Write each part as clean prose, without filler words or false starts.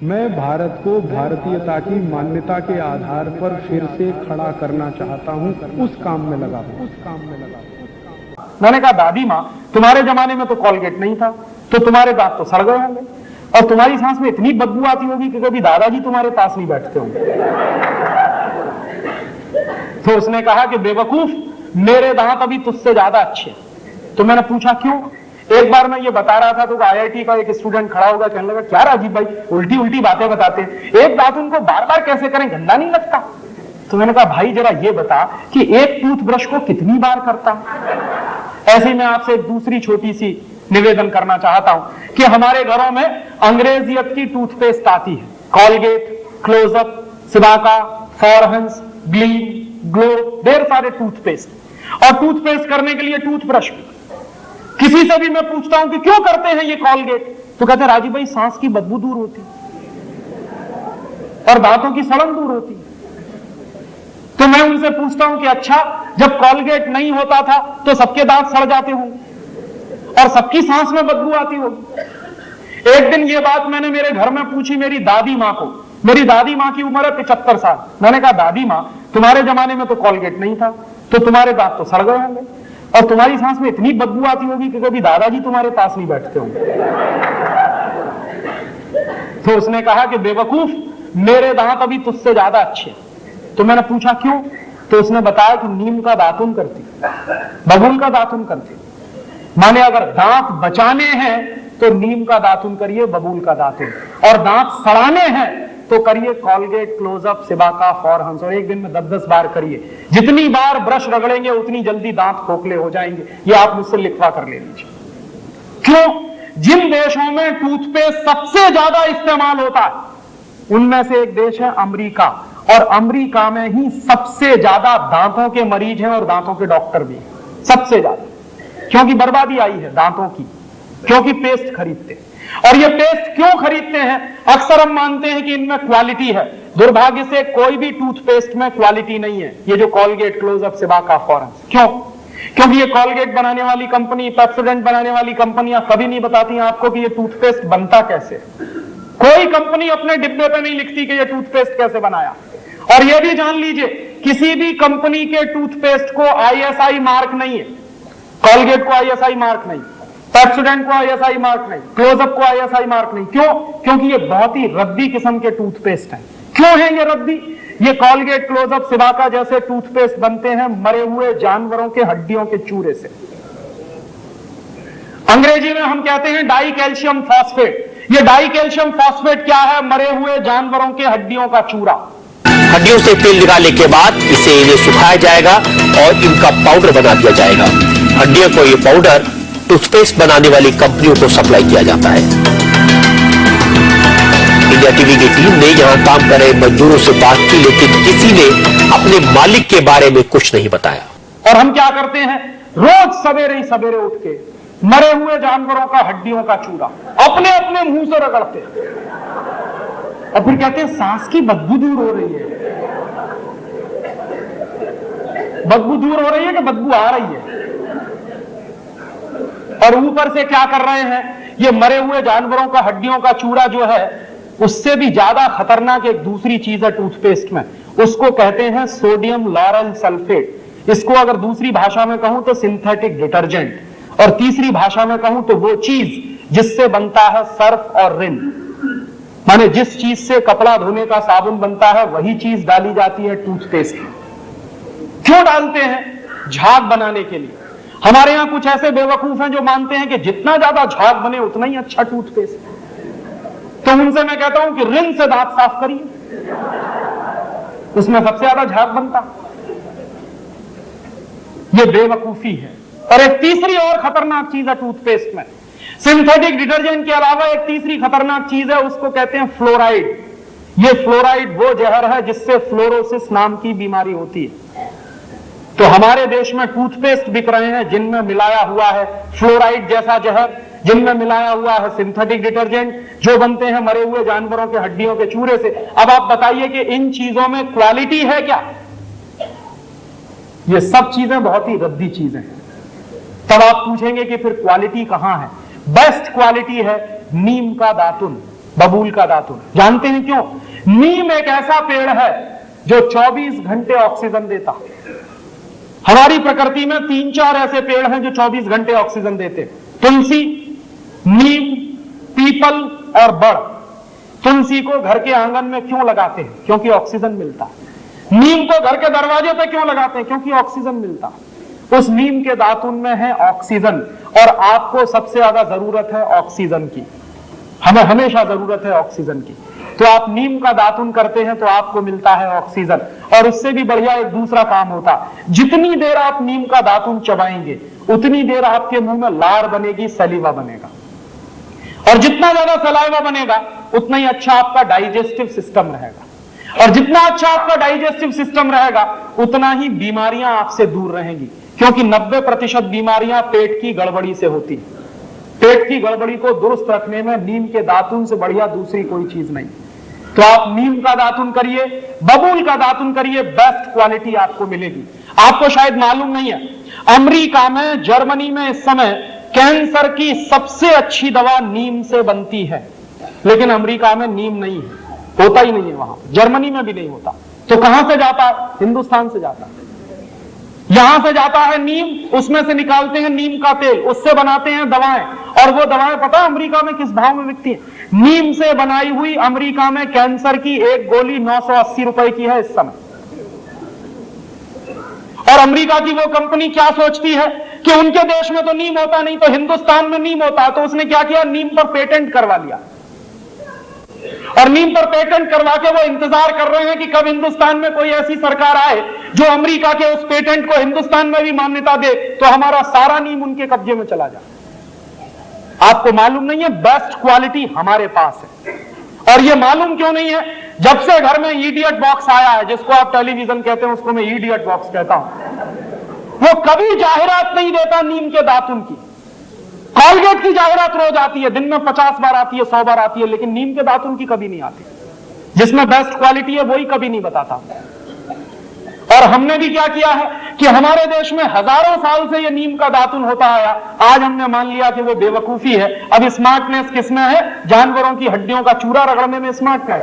मैं भारत को भारतीयता की मान्यता के आधार पर फिर से खड़ा करना चाहता हूं, उस काम में लगा हूं। मैंने कहा दादी माँ, तुम्हारे जमाने में तो कॉलगेट नहीं था, तो तुम्हारे दांत तो सड़ गए होंगे और तुम्हारी सांस में इतनी बदबू आती होगी कि कभी दादाजी तुम्हारे पास नहीं बैठते होंगे। तो उसने कहा कि बेवकूफ, मेरे दांत अभी तुझसे ज्यादा अच्छे हैं। तो मैंने पूछा क्यों? एक बार मैं ये बता रहा था तो आईआईटी का एक स्टूडेंट खड़ा होगा, कहने लगा क्या राजीव भाई उल्टी उल्टी बातें बताते हैं, एक बात उनको बार बार कैसे करें, गंदा नहीं लगता? तो मैंने कहा भाई जरा ये बता कि एक टूथब्रश को कितनी बार करता? ऐसे ही मैं आपसे एक दूसरी छोटी सी निवेदन करना चाहता हूं कि हमारे घरों में अंग्रेजियत की टूथपेस्ट आती है, Colgate, Closeup, Cibaca, Forhans, Gleem, Glow, ढेर सारे टूथपेस्ट और टूथपेस्ट करने के लिए टूथब्रश भी। किसी से भी मैं पूछता हूं कि क्यों करते हैं ये कॉलगेट, तो कहते हैं राजीव भाई सांस की बदबू दूर होती और दांतों की सड़न दूर होती। तो मैं उनसे पूछता हूं कि अच्छा, जब कॉलगेट नहीं होता था तो सबके दांत सड़ जाते होंगे और सबकी सांस में बदबू आती होगी। एक दिन ये बात मैंने मेरे घर में पूछी मेरी दादी मां को। मेरी दादी मां की उम्र है 75 साल। मैंने कहा दादी मां, तुम्हारे जमाने में तो कॉलगेट नहीं था, तो तुम्हारे दांत तो सड़ गए होंगे और तुम्हारी सांस में इतनी बदबू आती होगी कि कभी दादाजी तुम्हारे पास नहीं बैठते होंगे। तो उसने कहा कि बेवकूफ, मेरे दांत अभी तुझसे ज्यादा अच्छे हैं। तो मैंने पूछा क्यों? तो उसने बताया कि नीम का दातुन करती, बबूल का दातुन करती। माने अगर दांत बचाने हैं तो नीम का दातुन करिए, बबूल का दातुन, और दांत सड़ाने हैं तो करिए कॉलगेट, क्लोजअप, सिबाका, फॉरहंस, और एक दिन में 10-10 बार करिए। जितनी बार ब्रश रगड़ेंगे उतनी जल्दी दांत खोखले हो जाएंगे। ये आप मुझसे लिखवा कर ले लीजिए। क्यों? जिन देशों में टूथपेस्ट सबसे ज्यादा इस्तेमाल होता है उनमें से एक देश है अमेरिका, और अमेरिका में ही सबसे ज्यादा दांतों के मरीज हैं और दांतों के डॉक्टर भी सबसे ज्यादा, क्योंकि बर्बादी आई है दांतों की, क्योंकि पेस्ट खरीदते। और ये पेस्ट क्यों खरीदते हैं? अक्सर हम मानते हैं कि इनमें क्वालिटी है। दुर्भाग्य से कोई भी टूथपेस्ट में क्वालिटी नहीं है। ये जो कॉलगेट, क्लोजअप, सिबाका, फॉरहंस, क्यों? क्योंकि ये कॉलगेट बनाने वाली कंपनी, पेप्सोडेंट बनाने वाली कंपनियां कभी नहीं बताती हैं आपको कि ये टूथपेस्ट बनता कैसे। कोई कंपनी अपने डिब्बे पे नहीं लिखती कि ये टूथपेस्ट कैसे बनाया। और ये भी जान लीजिए, किसी भी कंपनी के टूथपेस्ट को आईएसआई मार्क नहीं है। कॉलगेट को आईएसआई मार्क नहीं, पेप्सोडेंट को आईएसआई मार्क नहीं, क्लोजअप को आईएसआई मार्क नहीं। क्यों? क्योंकि ये बहुत ही रद्दी किस्म के टूथपेस्ट हैं। क्यों है ये रद्दी? ये कॉलगेट, क्लोजअप, सिबाका जैसे टूथपेस्ट बनते हैं मरे हुए जानवरों के हड्डियों के चूरे से। अंग्रेजी में हम कहते हैं डाई कैल्शियम फॉस्फेट। ये डाई कैल्शियम फॉस्फेट क्या है? मरे हुए जानवरों के हड्डियों का चूरा। हड्डियों से तेल निकालने के बाद इसे इन्हें सुखाया जाएगा और इनका पाउडर बना दिया जाएगा। हड्डियों को ये पाउडर टूथपेस्ट बनाने वाली कंपनियों को सप्लाई किया जाता है। इंडिया टीवी की टीम ने यहां काम कर रहे मजदूरों से बात की, लेकिन किसी ने अपने मालिक के बारे में कुछ नहीं बताया। और हम क्या करते हैं? रोज सवेरे ही सवेरे उठ के मरे हुए जानवरों का हड्डियों का चूरा अपने अपने मुंह से रगड़ते हैं और फिर कहते हैं सांस की बदबू दूर हो रही है। बदबू दूर हो रही है कि बदबू आ रही है? और ऊपर से क्या कर रहे हैं? ये मरे हुए जानवरों का हड्डियों का चूरा जो है, उससे भी ज्यादा खतरनाक एक दूसरी चीज है टूथपेस्ट में, उसको कहते हैं सोडियम लॉरेल सल्फेट। इसको अगर दूसरी भाषा में कहूं तो सिंथेटिक डिटर्जेंट, और तीसरी भाषा में कहूं तो वो चीज जिससे बनता है सर्फ और रिन। माने जिस चीज से कपड़ा धोने का साबुन बनता है वही चीज डाली जाती है टूथपेस्ट में। क्यों डालते हैं? झाग बनाने के लिए। हमारे यहां कुछ ऐसे बेवकूफ हैं जो मानते हैं कि जितना ज्यादा झाग बने उतना ही अच्छा टूथपेस्ट। तो उनसे मैं कहता हूं कि रिन से दांत साफ करिए, उसमें सबसे ज्यादा झाग बनता। ये बेवकूफी है। और एक तीसरी और खतरनाक चीज है टूथपेस्ट में, सिंथेटिक डिटर्जेंट के अलावा एक तीसरी खतरनाक चीज है, उसको कहते हैं फ्लोराइड। ये फ्लोराइड वो जहर है जिससे फ्लोरोसिस नाम की बीमारी होती है। तो हमारे देश में टूथपेस्ट बिक रहे हैं जिनमें मिलाया हुआ है फ्लोराइड जैसा जहर, जिनमें मिलाया हुआ है सिंथेटिक डिटर्जेंट, जो बनते हैं मरे हुए जानवरों के हड्डियों के चूरे से। अब आप बताइए कि इन चीजों में क्वालिटी है क्या? ये सब चीजें बहुत ही रद्दी चीजें हैं। तब आप पूछेंगे कि फिर क्वालिटी कहां है? बेस्ट क्वालिटी है नीम का दातुन। बबूल का दातुन। जानते हैं क्यों? नीम एक ऐसा पेड़ है जो 24 घंटे ऑक्सीजन देता। हमारी प्रकृति में 3-4 ऐसे पेड़ हैं जो 24 घंटे ऑक्सीजन देते। तुलसी, नीम, पीपल और बड़। तुलसी को घर के आंगन में क्यों लगाते हैं? क्योंकि ऑक्सीजन मिलता है। नीम को घर के दरवाजे पे क्यों लगाते हैं? क्योंकि ऑक्सीजन मिलता है। उस नीम के दातुन में है ऑक्सीजन, और आपको सबसे ज्यादा जरूरत है ऑक्सीजन की। हमें हमेशा जरूरत है ऑक्सीजन की। तो आप नीम का दातुन करते हैं तो आपको मिलता है ऑक्सीजन। और उससे भी बढ़िया एक दूसरा काम होता, जितनी देर आप नीम का दातुन चबाएंगे उतनी देर आपके मुंह में लार बनेगी, सलीवा बनेगा। और जितना ज्यादा सलाइवा बनेगा उतना ही अच्छा आपका डाइजेस्टिव सिस्टम रहेगा। और जितना अच्छा आपका डाइजेस्टिव सिस्टम रहेगा उतना ही बीमारियां आपसे दूर रहेंगी। क्योंकि 90% बीमारियां पेट की गड़बड़ी से होती है। पेट की गड़बड़ी को दुरुस्त रखने में नीम के दातुन से बढ़िया दूसरी कोई चीज नहीं। तो आप नीम का दातुन करिए, बबूल का दातुन करिए, बेस्ट क्वालिटी आपको मिलेगी। आपको शायद मालूम नहीं है, अमेरिका में, जर्मनी में इस समय कैंसर की सबसे अच्छी दवा नीम से बनती है। लेकिन अमेरिका में नीम नहीं है, होता ही नहीं है वहां, जर्मनी में भी नहीं होता। तो कहां से जाता है? हिंदुस्तान से जाता है। यहां से जाता है नीम, उसमें से निकालते हैं नीम का तेल, उससे बनाते हैं दवाएं। और वो दवाएं पता है अमेरिका में किस भाव में बिकती है? नीम से बनाई हुई अमेरिका में कैंसर की एक गोली 980 रुपए की है इस समय। और अमेरिका की वो कंपनी क्या सोचती है कि उनके देश में तो नीम होता नहीं, तो हिंदुस्तान में नीम होता है। तो उसने क्या किया? नीम पर पेटेंट करवा लिया। और नीम पर पेटेंट करवा के वो इंतजार कर रहे हैं कि कब हिंदुस्तान में कोई ऐसी सरकार आए जो अमेरिका के उस पेटेंट को हिंदुस्तान में भी मान्यता दे, तो हमारा सारा नीम उनके कब्जे में चला जाए। आपको मालूम नहीं है, बेस्ट क्वालिटी हमारे पास है। और ये मालूम क्यों नहीं है? जब से घर में इडियट बॉक्स आया है, जिसको आप टेलीविजन कहते हैं उसको मैं इडियट बॉक्स कहता हूं, वो कभी जाहिरात नहीं देता नीम के दातुन की। कॉलगेट की जाहिरात रोज आती है, दिन में 50 बार आती है, 100 बार आती है, लेकिन नीम के दातुन की कभी नहीं आती। जिसमें बेस्ट क्वालिटी है वही कभी नहीं बताता। और हमने भी क्या किया है कि हमारे देश में हजारों साल से ये नीम का दातुन होता आया। आज हमने मान लिया कि वो बेवकूफी है। अब स्मार्टनेस किसमें है? जानवरों की हड्डियों का चूरा रगड़ने में स्मार्टनेस,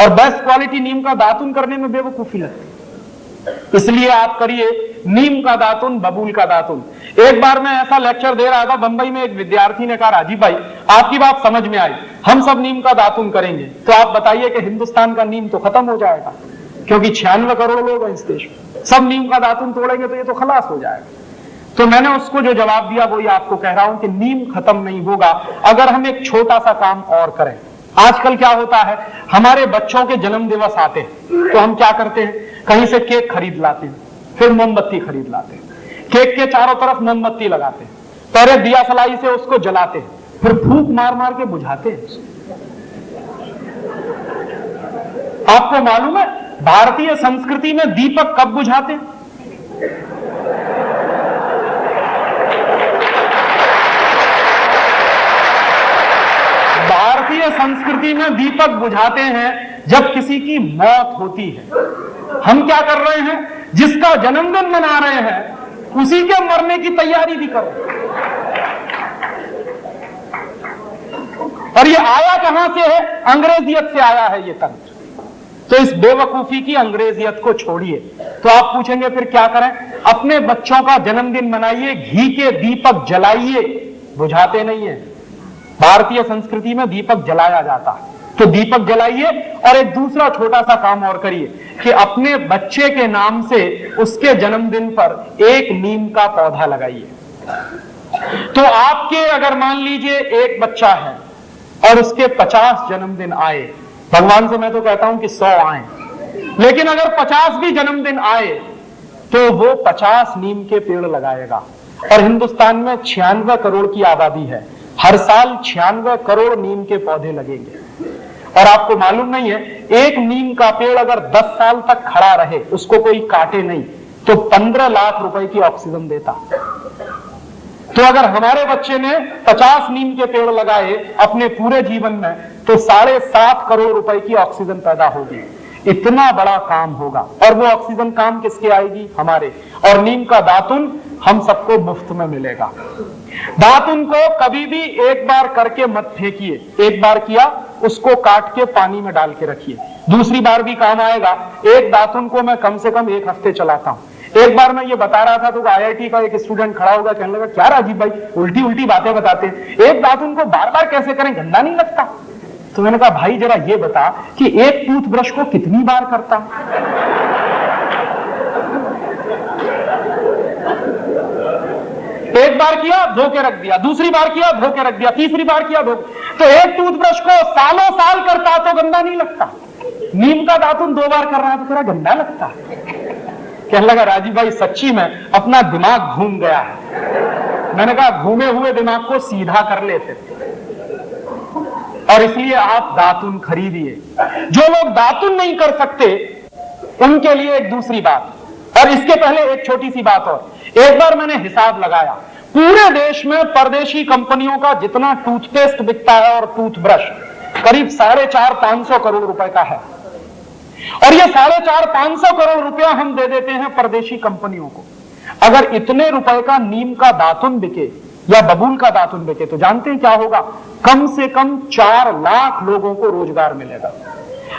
और बेस्ट क्वालिटी नीम का दातुन करने में बेवकूफी लगती। इसलिए आप करिए नीम का दातुन, बबूल का दातुन। एक बार मैं ऐसा लेक्चर दे रहा था बंबई में, एक विद्यार्थी ने कहा, राजीव भाई आपकी बात समझ में आई, हम सब नीम का दातुन करेंगे। तो आप बताइए कि हिंदुस्तान का नीम तो खत्म हो जाएगा, क्योंकि 96 करोड़ लोग हैं इस देश में। सब नीम का दातुन तोड़ेंगे तो ये तो खलास हो जाएगा। तो मैंने उसको जो जवाब दिया वही आपको कह रहा हूं कि नीम खत्म नहीं होगा अगर हम एक छोटा सा काम और करें। आजकल क्या होता है, हमारे बच्चों के जन्म दिवस आते हैं तो हम क्या करते हैं, कहीं से केक खरीद लाते हैं, फिर मोमबत्ती खरीद लाते हैं, केक के चारों तरफ मोमबत्ती लगाते हैं, पहले दिया सलाई से उसको जलाते हैं, फिर फूंक मार मार के बुझाते हैं। आपको मालूम है भारतीय संस्कृति में दीपक कब बुझाते हैं? भारतीय संस्कृति में दीपक बुझाते हैं जब किसी की मौत होती है। हम क्या कर रहे हैं, जिसका जन्मदिन मना रहे हैं उसी के मरने की तैयारी भी कर रहे हैं। और ये आया कहां से है? अंग्रेजियत से आया है ये तंत्र। तो इस बेवकूफी की अंग्रेजियत को छोड़िए। तो आप पूछेंगे फिर क्या करें? अपने बच्चों का जन्मदिन मनाइए, घी के दीपक जलाइए, बुझाते नहीं है। भारतीय संस्कृति में दीपक जलाया जाता है, तो दीपक जलाइए। और एक दूसरा छोटा सा काम और करिए कि अपने बच्चे के नाम से उसके जन्मदिन पर एक नीम का पौधा लगाइए। तो आपके अगर मान लीजिए एक बच्चा है और उसके 50 जन्मदिन आए, भगवान से मैं तो कहता हूं कि 100 आए, लेकिन अगर 50 भी जन्मदिन आए तो वो 50 नीम के पेड़ लगाएगा। और हिंदुस्तान में 96 करोड़ की आबादी है, हर साल 96 करोड़ नीम के पौधे लगेंगे। और आपको मालूम नहीं है, एक नीम का पेड़ अगर 10 साल तक खड़ा रहे, उसको कोई काटे नहीं, तो 15 लाख रुपए की ऑक्सीजन देता। तो अगर हमारे बच्चे ने 50 नीम के पेड़ लगाए अपने पूरे जीवन में, तो 7.5 करोड़ रुपए की ऑक्सीजन पैदा होगी। इतना बड़ा काम होगा। और वो ऑक्सीजन काम किसके आएगी? हमारे। और नीम का दातुन हम सबको मुफ्त में मिलेगा। दातुन को कभी भी एक बार करके मत फेंकिए। एक बार किया उसको काट के पानी में डाल के रखिए, दूसरी बार भी काम आएगा। एक दातुन को मैं कम से कम 1 हफ्ते चलाता हूं। एक बार मैं ये बता रहा था तो IIT का एक स्टूडेंट खड़ा होगा, कहने लगा क्या राजीव भाई उल्टी उल्टी बातें बताते हैं, एक दातुन को बार बार कैसे करें, गंदा नहीं लगता? तो मैंने कहा भाई जरा ये बता कि एक टूथब्रश को कितनी बार करता? एक बार किया धो के रख दिया, दूसरी बार किया धो के रख दिया, तीसरी बार किया धो। तो एक टूथब्रश को सालों साल करता तो गंदा नहीं लगता, नीम का दातुन 2 बार कर रहा है तो तेरा गंदा लगता? कहने लगा राजीव भाई सच्ची में अपना दिमाग घूम गया है। मैंने कहा घूमे हुए दिमाग को सीधा कर लेते और इसलिए आप दातुन खरीदिए। जो लोग दातुन नहीं कर सकते उनके लिए एक दूसरी बात, और इसके पहले एक छोटी सी बात और। एक बार मैंने हिसाब लगाया, पूरे देश में परदेशी कंपनियों का जितना टूथपेस्ट बिकता है और टूथब्रश करीब 450-500 करोड़ रुपए का है, और ये 450-500 करोड़ रुपया हम दे देते हैं परदेशी कंपनियों को। अगर इतने रुपए का नीम का दातुन बिके या बबूल का दातुन बिके तो जानते हैं क्या होगा? कम से कम 4 लाख लोगों को रोजगार मिलेगा।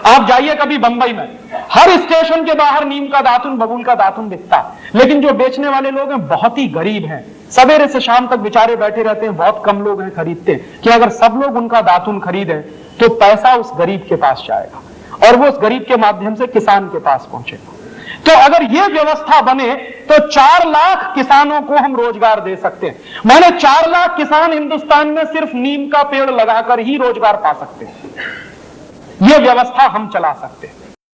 आप जाइए कभी बंबई में, हर स्टेशन के बाहर नीम का दातुन बबूल का दातुन बिकता है, लेकिन जो बेचने वाले लोग हैं बहुत ही गरीब हैं, सवेरे से शाम तक बेचारे बैठे रहते हैं, बहुत कम लोग हैं खरीदते हैं। कि अगर सब लोग उनका दातुन खरीदें तो पैसा उस गरीब के पास जाएगा और वो उस गरीब के माध्यम से किसान के पास पहुंचेगा। तो अगर यह व्यवस्था बने तो 4 लाख किसानों को हम रोजगार दे सकते हैं। माने 4 लाख किसान हिंदुस्तान में सिर्फ नीम का पेड़ लगाकर ही रोजगार पा सकते हैं। यह व्यवस्था हम चला सकते हैं।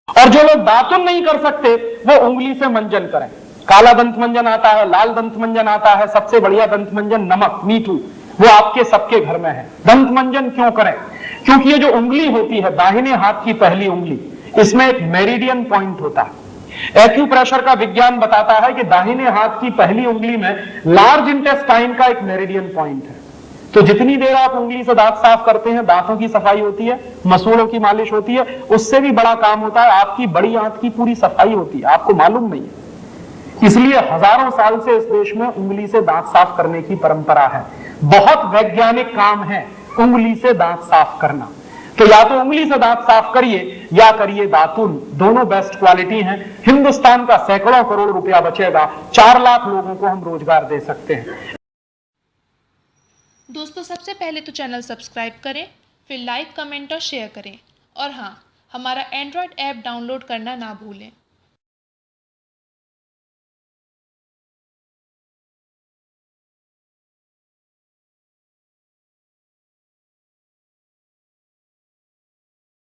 और जो लोग दातुन नहीं कर सकते वो उंगली से मंजन करें। काला दंत मंजन आता है, लाल दंत मंजन आता है, सबसे बढ़िया दंत मंजन नमक मीठू, वो आपके सबके घर में है। दंत मंजन क्यों करें? क्योंकि ये जो उंगली होती है, दाहिने हाथ की पहली उंगली, इसमें एक मेरिडियन पॉइंट होता है। एक्यूप्रेशर का विज्ञान बताता है कि दाहिने हाथ की पहली उंगली में लार्ज इंटेस्टाइन का एक मेरिडियन पॉइंट है। तो जितनी देर आप उंगली से दांत साफ करते हैं, दांतों की सफाई होती है, मसूड़ों की मालिश होती है, उससे भी बड़ा काम होता है आपकी बड़ी आंत की पूरी सफाई होती है, आपको मालूम नहीं है। इसलिए हजारों साल से इस देश में उंगली से दांत साफ करने की परंपरा है। बहुत वैज्ञानिक काम है उंगली से दांत साफ करना। तो या तो उंगली से दांत साफ करिए या करिए दातुन, दोनों बेस्ट क्वालिटी हैं। हिंदुस्तान का सैकड़ों करोड़ रुपया बचेगा, 4 लाख लोगों को हम रोजगार दे सकते हैं। दोस्तों सबसे पहले तो चैनल सब्सक्राइब करें, फिर लाइक, कमेंट और शेयर करें, और हाँ, हमारा एंड्रॉयड ऐप डाउनलोड करना ना भूलें।